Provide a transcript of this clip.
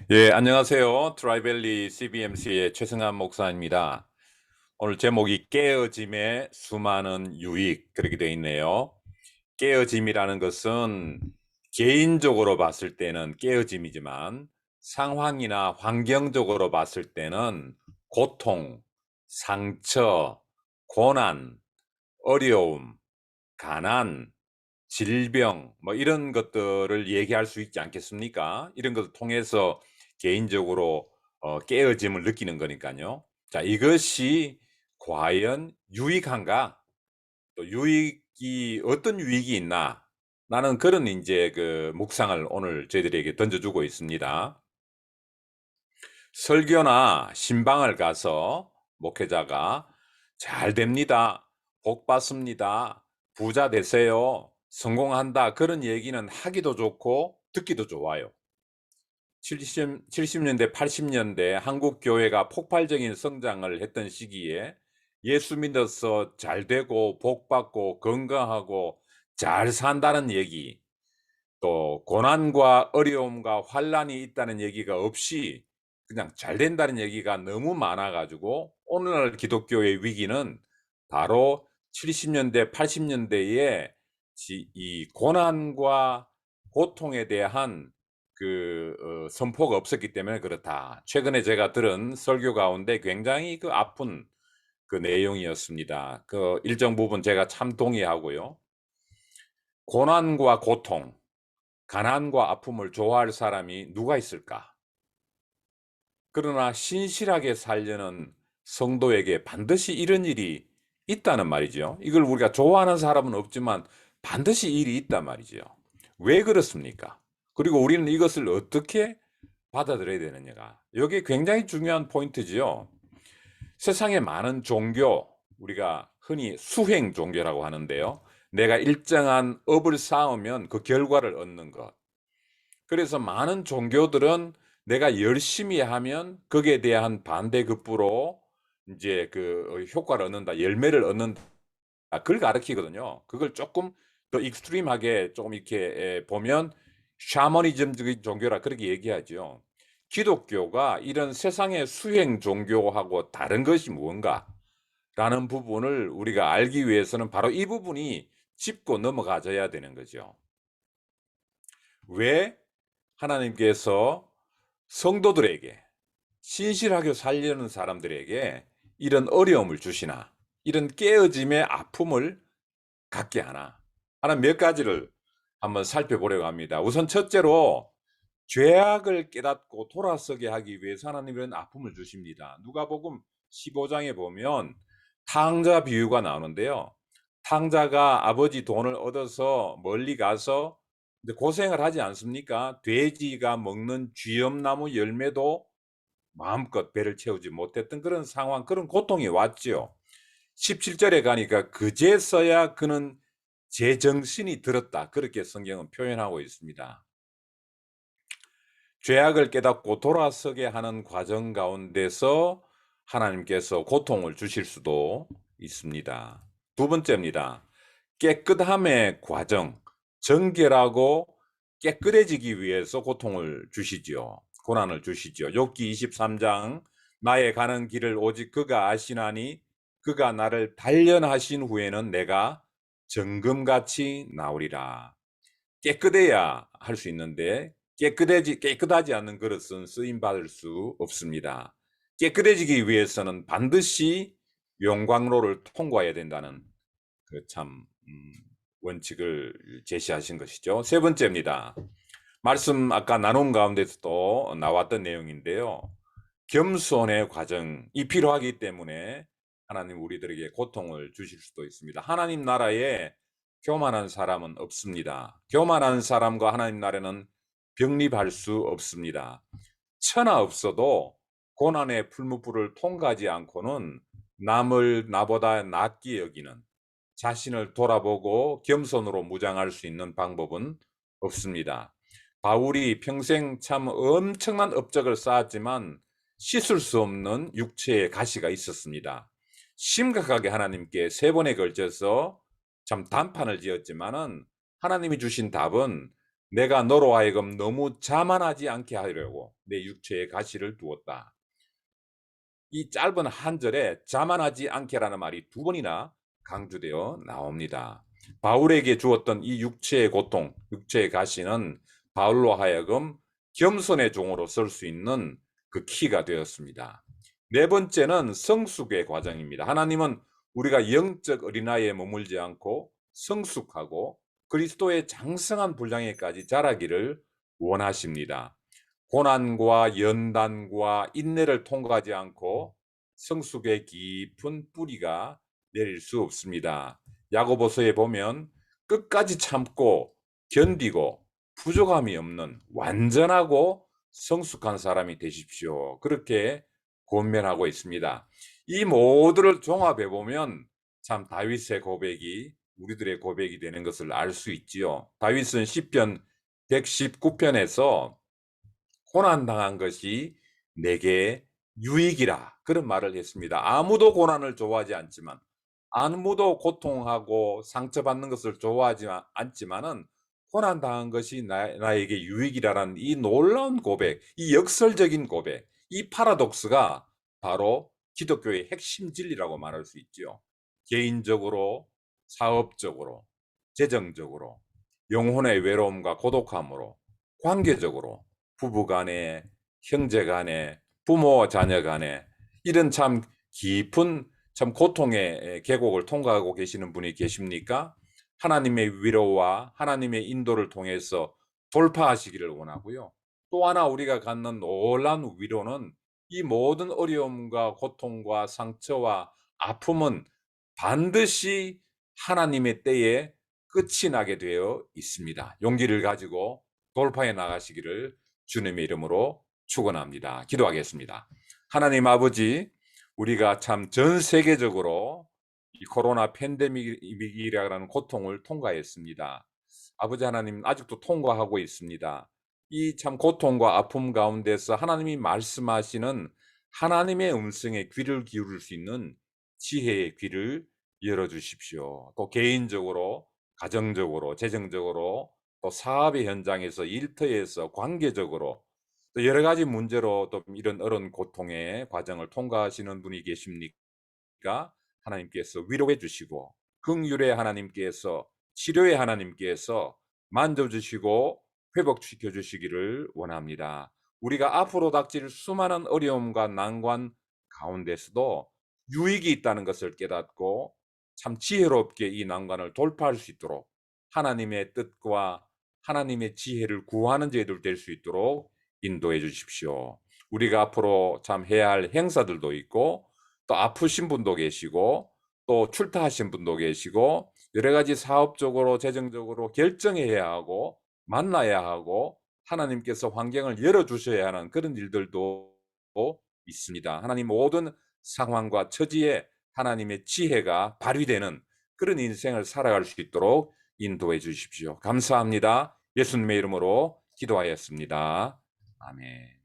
예, 안녕하세요. 트라이밸리 CBMC의 최승환 목사입니다. 오늘 제목이 깨어짐의 수많은 유익 그렇게 되어 있네요. 깨어짐이라는 것은 개인적으로 봤을 때는 깨어짐이지만 상황이나 환경적으로 봤을 때는 고통, 상처, 고난, 어려움, 가난, 질병, 뭐 이런 것들을 얘기할 수 있지 않겠습니까? 이런 것을 통해서 개인적으로 깨어짐을 느끼는 거니까요. 자, 이것이 과연 유익한가? 또 유익이 어떤 유익이 있나? 나는 그런 이제 그 묵상을 오늘 저희들에게 던져주고 있습니다. 설교나 신방을 가서 목회자가 잘 됩니다. 복 받습니다. 부자 되세요. 성공한다. 그런 얘기는 하기도 좋고 듣기도 좋아요. 70년대, 80년대 한국 교회가 폭발적인 성장을 했던 시기에 예수 믿어서 잘 되고 복 받고 건강하고 잘 산다는 얘기, 또 고난과 어려움과 환란이 있다는 얘기가 없이 그냥 잘 된다는 얘기가 너무 많아 가지고 오늘날 기독교의 위기는 바로 70년대, 80년대에 이 고난과 고통에 대한 선포가 없었기 때문에 그렇다. 최근에 제가 들은 설교 가운데 굉장히 아픈 내용이었습니다. 일정 부분 제가 참 동의하고요. 고난과 고통, 가난과 아픔을 좋아할 사람이 누가 있을까? 그러나 신실하게 살려는 성도에게 반드시 이런 일이 있다는 말이죠. 이걸 우리가 좋아하는 사람은 없지만 반드시 일이 있단 말이죠. 왜 그렇습니까? 그리고 우리는 이것을 어떻게 받아들여야 되느냐가 여기 굉장히 중요한 포인트지요. 세상에 많은 종교, 우리가 흔히 수행 종교라고 하는데요. 내가 일정한 업을 쌓으면 그 결과를 얻는 것. 그래서 많은 종교들은 내가 열심히 하면 거기에 대한 반대급부로 이제 효과를 얻는다, 열매를 얻는다. 그걸 가르치거든요. 그걸 조금 더 익스트림하게 조금 이렇게 보면 샤머니즘적인 종교라 그렇게 얘기하죠. 기독교가 이런 세상의 수행 종교하고 다른 것이 무언가라는 부분을 우리가 알기 위해서는 바로 이 부분이 짚고 넘어가져야 되는 거죠. 왜 하나님께서 성도들에게 신실하게 살려는 사람들에게 이런 어려움을 주시나 이런 깨어짐의 아픔을 갖게 하나 하는 몇 가지를 한번 살펴보려고 합니다. 우선 첫째로 죄악을 깨닫고 돌아서게 하기 위해서 하나님은 아픔을 주십니다. 누가복음 15장에 보면 탕자 비유가 나오는데요. 탕자가 아버지 돈을 얻어서 멀리 가서 고생을 하지 않습니까? 돼지가 먹는 쥐엄나무 열매도 마음껏 배를 채우지 못했던 그런 상황, 그런 고통이 왔지요. 17절에 가니까 그제서야 그는 제정신이 들었다. 그렇게 성경은 표현하고 있습니다. 죄악을 깨닫고 돌아서게 하는 과정 가운데서 하나님께서 고통을 주실 수도 있습니다. 두 번째입니다. 깨끗함의 과정, 정결하고 깨끗해지기 위해서 고통을 주시지요. 고난을 주시지요. 욥기 23장 나의 가는 길을 오직 그가 아시나니 그가 나를 단련하신 후에는 내가 정금같이 나오리라. 깨끗해야 할 수 있는데 깨끗하지 않는 그릇은 쓰임 받을 수 없습니다. 깨끗해지기 위해서는 반드시 용광로를 통과해야 된다는 참 원칙을 제시하신 것이죠. 세 번째입니다. 말씀 아까 나눔 가운데서도 나왔던 내용인데요. 겸손의 과정이 필요하기 때문에 하나님 우리들에게 고통을 주실 수도 있습니다. 하나님 나라에 교만한 사람은 없습니다. 교만한 사람과 하나님 나라는 병립할 수 없습니다. 천하 없어도 고난의 풀무불을 통과하지 않고는 남을 나보다 낫게 여기는, 자신을 돌아보고 겸손으로 무장할 수 있는 방법은 없습니다. 바울이 평생 참 엄청난 업적을 쌓았지만 씻을 수 없는 육체의 가시가 있었습니다. 심각하게 하나님께 세 번에 걸쳐서 참 단판을 지었지만은 하나님이 주신 답은 내가 너로 하여금 너무 자만하지 않게 하려고 내 육체에 가시를 두었다. 이 짧은 한 절에 자만하지 않게라는 말이 두 번이나 강조되어 나옵니다. 바울에게 주었던 이 육체의 고통, 육체의 가시는 바울로 하여금 겸손의 종으로 설 수 있는 그 키가 되었습니다. 네 번째는 성숙의 과정입니다. 하나님은 우리가 영적 어린아이에 머물지 않고 성숙하고 그리스도의 장성한 분량에까지 자라기를 원하십니다. 고난과 연단과 인내를 통과하지 않고 성숙의 깊은 뿌리가 내릴 수 없습니다. 야고보서에 보면 끝까지 참고 견디고 부족함이 없는 완전하고 성숙한 사람이 되십시오. 그렇게 권면하고 있습니다. 이 모두를 종합해 보면 참 다윗의 고백이 우리들의 고백이 되는 것을 알 수 있지요. 다윗은 시편 119편에서 고난당한 것이 내게 유익이라 그런 말을 했습니다. 아무도 고난을 좋아하지 않지만 아무도 고통하고 상처받는 것을 좋아하지 않지만은 고난당한 것이 나에게 유익이라는 이 놀라운 고백, 이 역설적인 고백, 이 파라독스가 바로 기독교의 핵심 진리라고 말할 수 있지요. 개인적으로, 사업적으로, 재정적으로, 영혼의 외로움과 고독함으로, 관계적으로, 부부 간에, 형제 간에, 부모 자녀 간에 이런 참 깊은 참 고통의 계곡을 통과하고 계시는 분이 계십니까? 하나님의 위로와 하나님의 인도를 통해서 돌파하시기를 원하고요. 또 하나 우리가 갖는 놀라운 위로는 이 모든 어려움과 고통과 상처와 아픔은 반드시 하나님의 때에 끝이 나게 되어 있습니다. 용기를 가지고 돌파해 나가시기를 주님의 이름으로 축원합니다. 기도하겠습니다. 하나님 아버지, 우리가 참 전 세계적으로 이 코로나 팬데믹이라는 고통을 통과했습니다. 아버지 하나님 아직도 통과하고 있습니다. 이 참 고통과 아픔 가운데서 하나님이 말씀하시는 하나님의 음성에 귀를 기울일 수 있는 지혜의 귀를 열어주십시오. 또 개인적으로, 가정적으로, 재정적으로, 또 사업의 현장에서, 일터에서, 관계적으로 또 여러 가지 문제로 또 이런 어려운 고통의 과정을 통과하시는 분이 계십니까? 하나님께서 위로해 주시고 긍휼의 하나님께서 치료의 하나님께서 만져주시고 회복시켜 주시기를 원합니다. 우리가 앞으로 닥칠 수많은 어려움과 난관 가운데서도 유익이 있다는 것을 깨닫고 참 지혜롭게 이 난관을 돌파할 수 있도록 하나님의 뜻과 하나님의 지혜를 구하는 저희들 될 수 있도록 인도해 주십시오. 우리가 앞으로 참 해야 할 행사들도 있고 또 아프신 분도 계시고 또 출타하신 분도 계시고 여러 가지 사업적으로 재정적으로 결정해야 하고 만나야 하고 하나님께서 환경을 열어주셔야 하는 그런 일들도 있습니다. 하나님 모든 상황과 처지에 하나님의 지혜가 발휘되는 그런 인생을 살아갈 수 있도록 인도해 주십시오. 감사합니다. 예수님의 이름으로 기도하였습니다. 아멘.